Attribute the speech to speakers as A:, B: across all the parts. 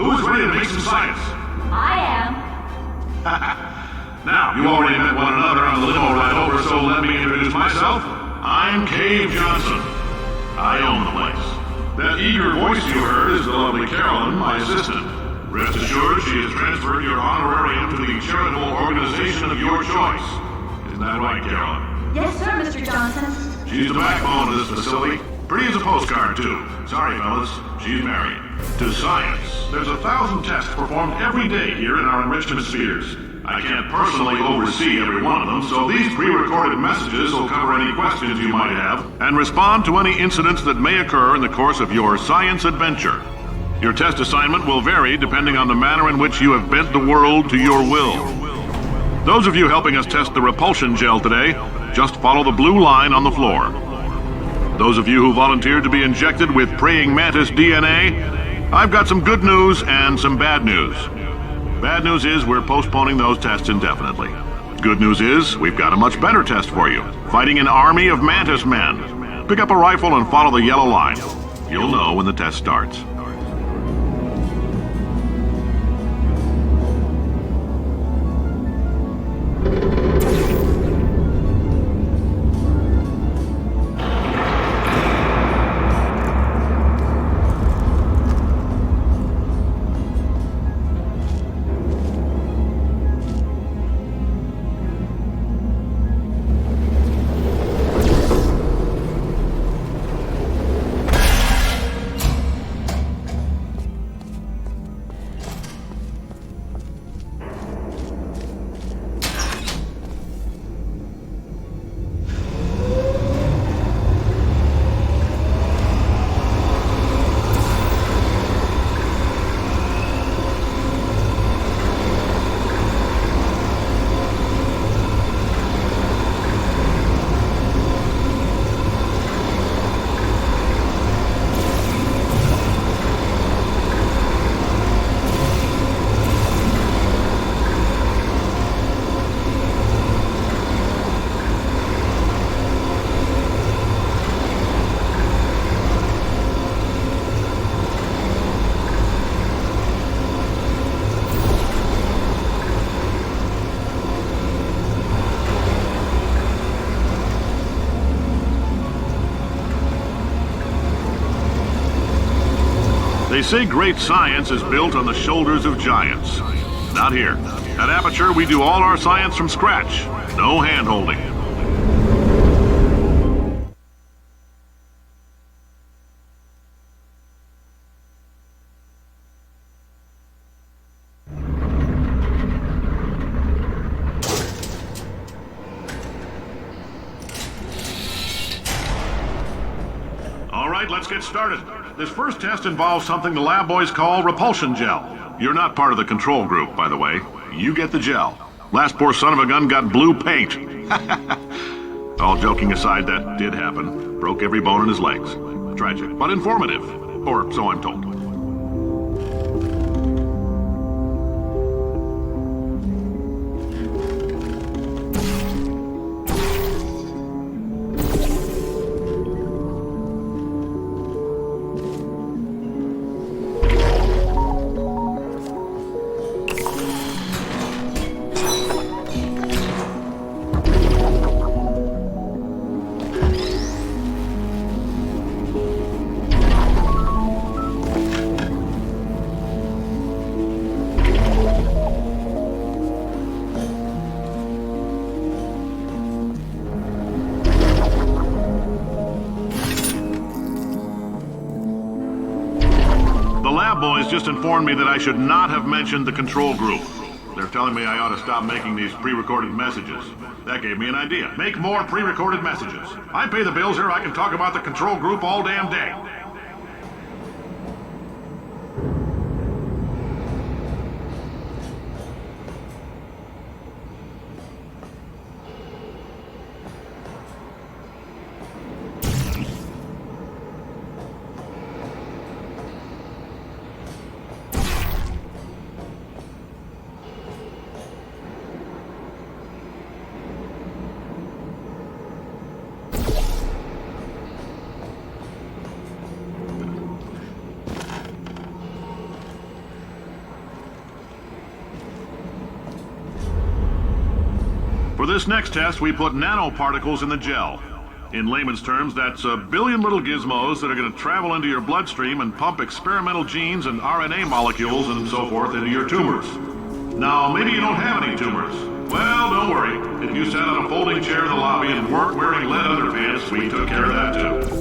A: Who's ready to make some science?
B: I am.
A: Now, you already met one another on the limo ride over, so let me introduce myself. I'm Cave Johnson. I own the place. That eager voice you heard is the lovely Carolyn, my assistant. Rest assured, she has transferred your honorarium to the charitable organization of your choice. Isn't that right, Carolyn?
B: Yes, sir, Mr. Johnson.
A: She's the backbone of this facility. Pretty as a postcard, too. Sorry, fellas, she's married. To science. There's 1,000 tests performed every day here in our enrichment spheres. I can't personally oversee every one of them, so these pre-recorded messages will cover any questions you might have and respond to any incidents that may occur in the course of your science adventure. Your test assignment will vary depending on the manner in which you have bent the world to your will. Those of you helping us test the repulsion gel today, just follow the blue line on the floor. Those of you who volunteered to be injected with praying mantis DNA, I've got some good news and some bad news. Bad news is we're postponing those tests indefinitely. Good news is we've got a much better test for you. Fighting an army of mantis men. Pick up a rifle and follow the yellow line. You'll know when the test starts. They say great science is built on the shoulders of giants. Not here. At Aperture, we do all our science from scratch. No hand-holding. All right, let's get started. This first test involves something the lab boys call repulsion gel. You're not part of the control group, by the way. You get the gel. Last poor son of a gun got blue paint. All joking aside, that did happen. Broke every bone in his legs. Tragic, but informative. Or so I'm told. Boys just informed me that I should not have mentioned the control group. They're telling me I ought to stop making these pre-recorded messages. That gave me an idea. Make more pre-recorded messages. I pay the bills here, I can talk about the control group all damn day. this next test, we put nanoparticles in the gel. In layman's terms, that's a billion little gizmos that are going to travel into your bloodstream and pump experimental genes and RNA molecules and so forth into your tumors. Now, maybe you don't have any tumors. Well, don't worry. If you sat on a folding chair in the lobby and weren't wearing lead underpants, we took care of that too.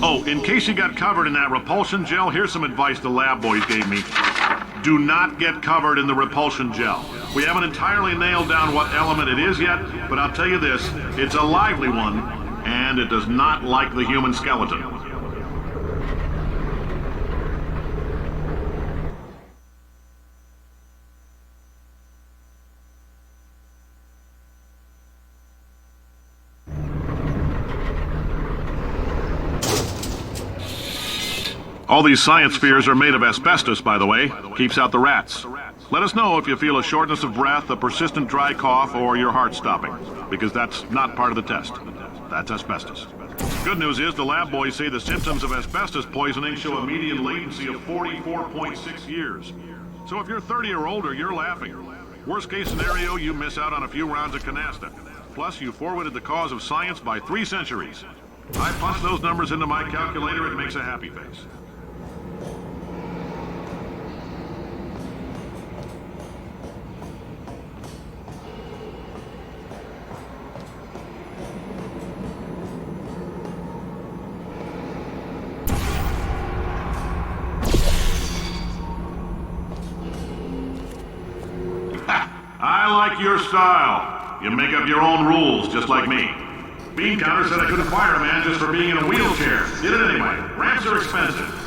A: Oh, in case you got covered in that repulsion gel, here's some advice the lab boys gave me. Do not get covered in the repulsion gel. We haven't entirely nailed down what element it is yet, but I'll tell you this, it's a lively one, and it does not like the human skeleton. All these science spheres are made of asbestos, by the way. Keeps out the rats. Let us know if you feel a shortness of breath, a persistent dry cough, or your heart stopping, because that's not part of the test. That's asbestos. Good news is the lab boys say the symptoms of asbestos poisoning show a median latency of 44.6 years. So if you're 30 or older, you're laughing. Worst case scenario, you miss out on a few rounds of canasta. Plus, you forwarded the cause of science by 3 centuries. I punch those numbers into my calculator, it makes a happy face. I like your style. You make up your own rules, just like me. Bean Counter said I couldn't fire a man just for being in a wheelchair. Did it anyway. Ramps are expensive.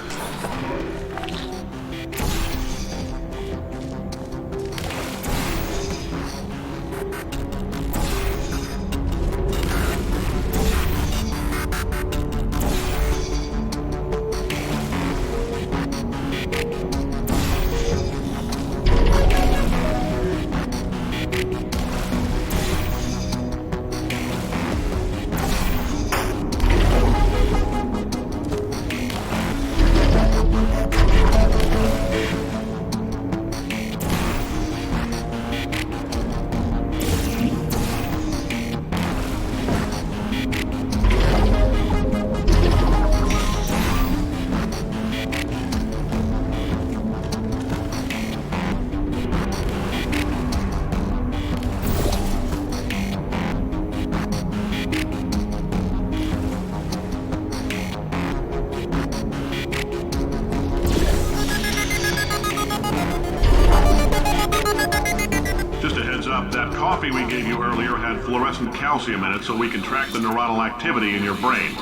A: we gave you earlier had fluorescent calcium in it so we can track the neuronal activity in your brain.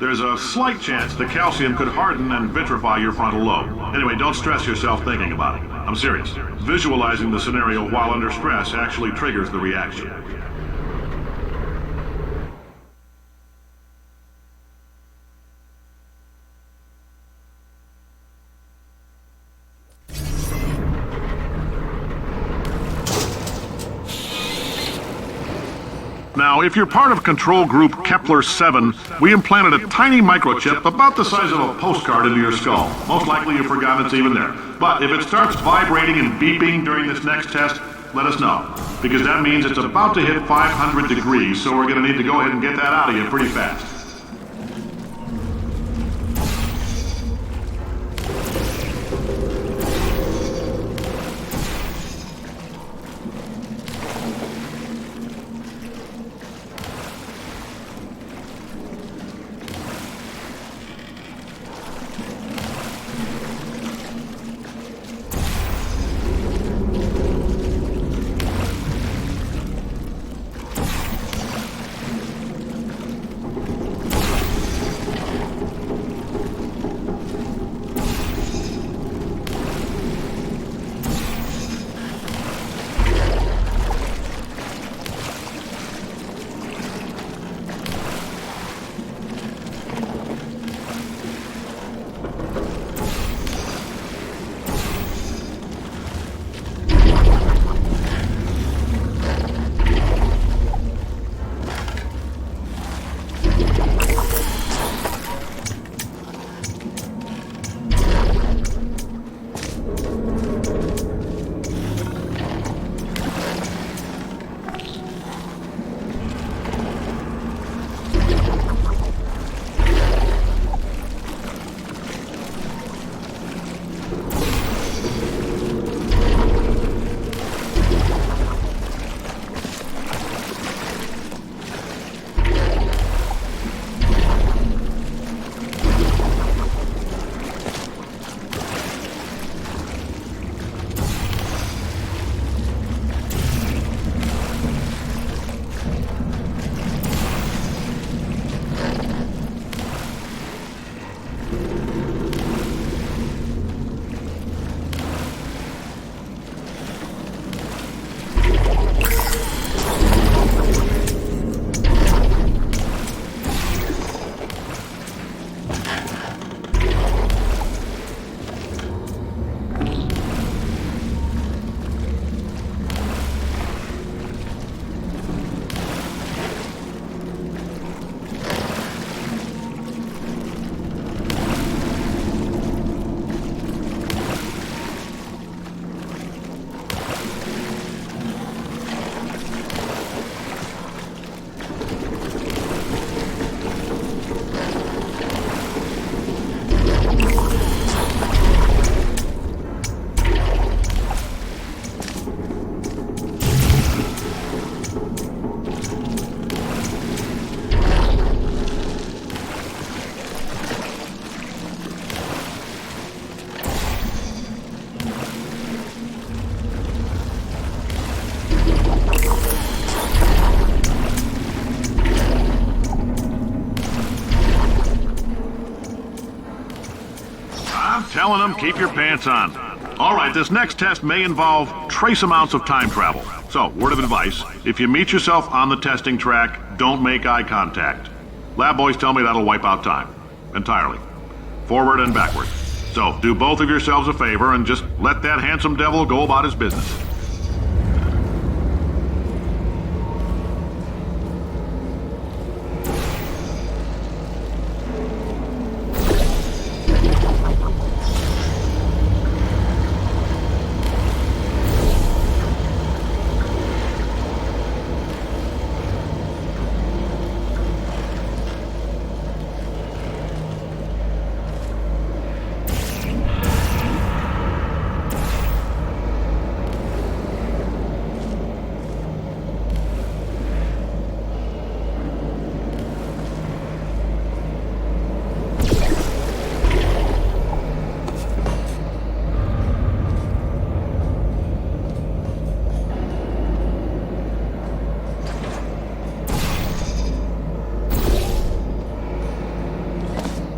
A: There's a slight chance the calcium could harden and vitrify your frontal lobe. Anyway, don't stress yourself thinking about it. I'm serious. Visualizing the scenario while under stress actually triggers the reaction. Now, if you're part of control group Kepler-7, we implanted a tiny microchip about the size of a postcard into your skull. Most likely you've forgotten it's even there. But if it starts vibrating and beeping during this next test, let us know. Because that means it's about to hit 500 degrees, so we're going to need to go ahead and get that out of you pretty fast. Telling them, keep your pants on. All right, this next test may involve trace amounts of time travel. So, word of advice, if you meet yourself on the testing track, don't make eye contact. Lab boys tell me that'll wipe out time. Entirely. Forward and backward. So, do both of yourselves a favor and just let that handsome devil go about his business.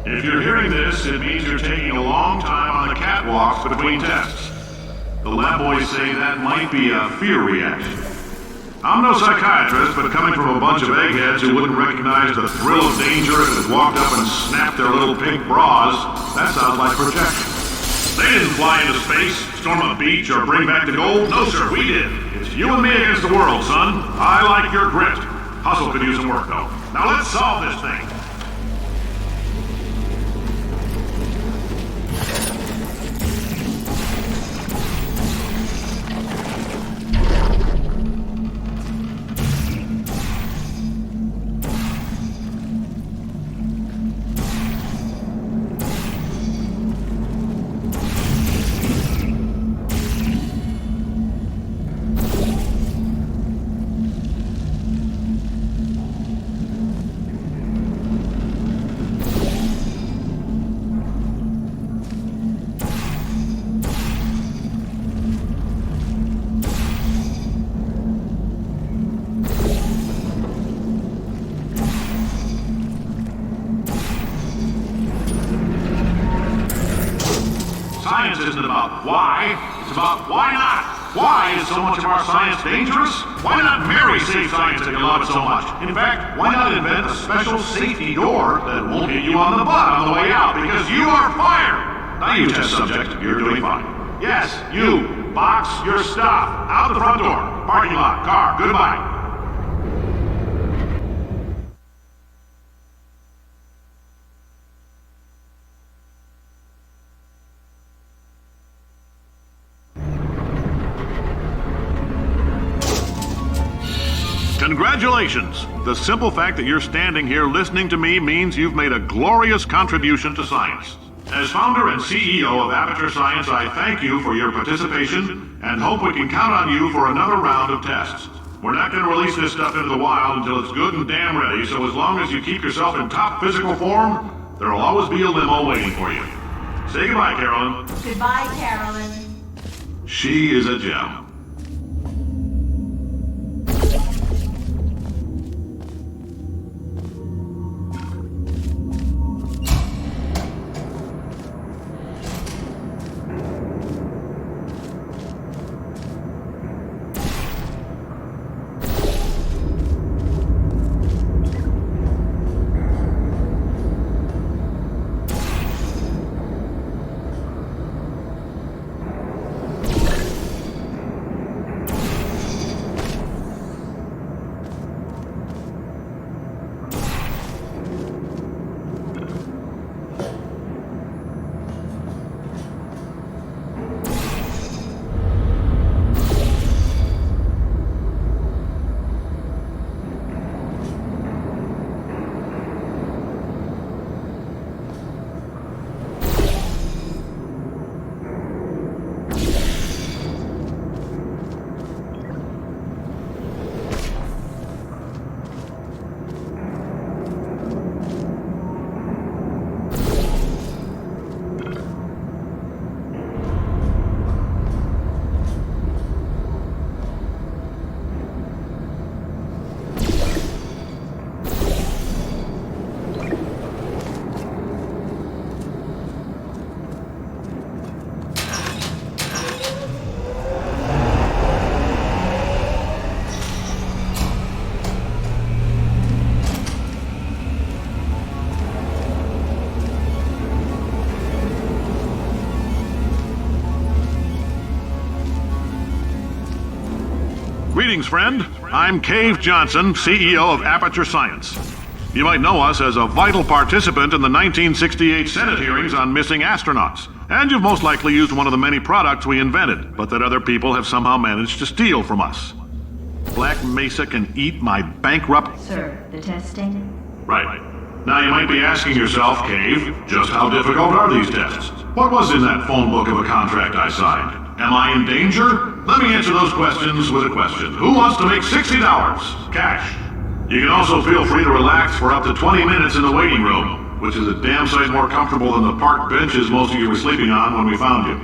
A: If you're hearing this, it means you're taking a long time on the catwalks between tests. The lab boys say that might be a fear reaction. I'm no psychiatrist, but coming from a bunch of eggheads who wouldn't recognize the thrill of danger if it walked up and snapped their little pink bras, that sounds like protection. They didn't fly into space, storm a beach, or bring back the gold. No, sir, we did. It's you and me against the world, son. I like your grit. Hustle could use some work, though. Now let's solve this thing. Science isn't about why, it's about why not. Why is so much of our science dangerous? Why not marry safe science if you love it so much? In fact, why not invent a special safety door that won't hit you on the butt on the way out because you are fired? Now you test subject, you're doing fine. Yes, you, box your stuff. Out the front door, parking lot, car, goodbye. Congratulations! The simple fact that you're standing here listening to me means you've made a glorious contribution to science. As founder and CEO of Aperture Science, I thank you for your participation and hope we can count on you for another round of tests. We're not going to release this stuff into the wild until it's good and damn ready, so as long as you keep yourself in top physical form, there'll always be a limo waiting for you. Say goodbye, Carolyn.
B: Goodbye, Carolyn.
A: She is a gem. Greetings, friend. I'm Cave Johnson, CEO of Aperture Science. You might know us as a vital participant in the 1968 Senate hearings on missing astronauts. And you've most likely used one of the many products we invented, but that other people have somehow managed to steal from us. Black Mesa can eat my bankrupt...
B: Sir, the testing?
A: Right. Now you might be asking yourself, Cave, just how difficult are these tests? What was in that phone book of a contract I signed? Am I in danger? Let me answer those questions with a question. Who wants to make $60? Cash. You can also feel free to relax for up to 20 minutes in the waiting room, which is a damn sight more comfortable than the park benches most of you were sleeping on when we found you.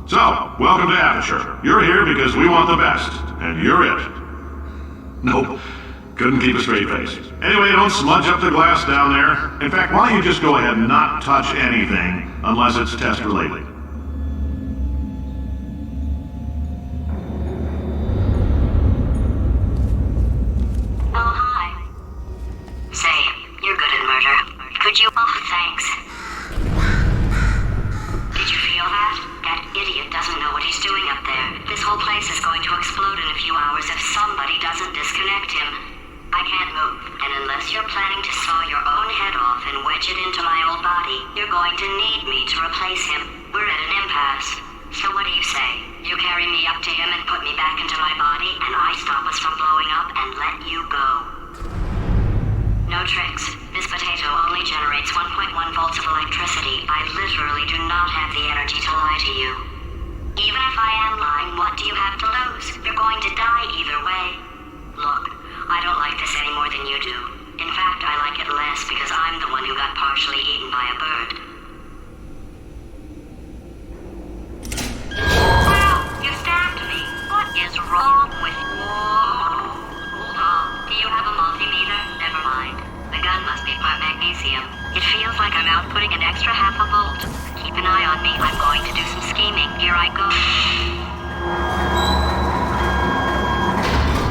A: So, welcome to Aperture. You're here because we want the best, and you're it. Nope. Couldn't keep a straight face. Anyway, don't smudge up the glass down there. In fact, why don't you just go ahead and not touch anything unless it's test related?
C: Oh, hi. Say, you're good at murder. Could you... Oh, thanks. Did you feel that? That idiot doesn't know what he's doing up there. This whole place is going to explode in a few hours if somebody doesn't disconnect him. I can't move, and unless you're planning to saw your own head off and wedge it into my old body, you're going to need me to replace him. We're at an impasse. So what do you say? You carry me up to him and put me back into my body, and I stop us from blowing up and let you go. No tricks. This potato only generates 1.1 volts of electricity. I literally do not have the energy to lie to you. Even if I am lying, what do you have to lose? You're going to die either way. Look, I don't like this any more than you do. In fact, I like it less because I'm the one who got partially eaten by a bird. Wow, you stabbed me. What is wrong with you? Hold on. Do you have a multimeter? Never mind. The gun must be part magnesium. It feels like I'm outputting an extra half a volt. Keep an eye on me. I'm going to do some scheming. Here I go.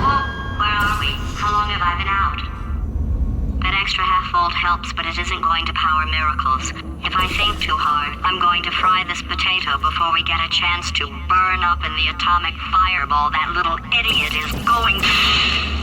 C: Whoa, where are we? How long have I been out? That extra half volt helps, but it isn't going to power miracles. If I think too hard, I'm going to fry this potato before we get a chance to burn up in the atomic fireball that little idiot is going to...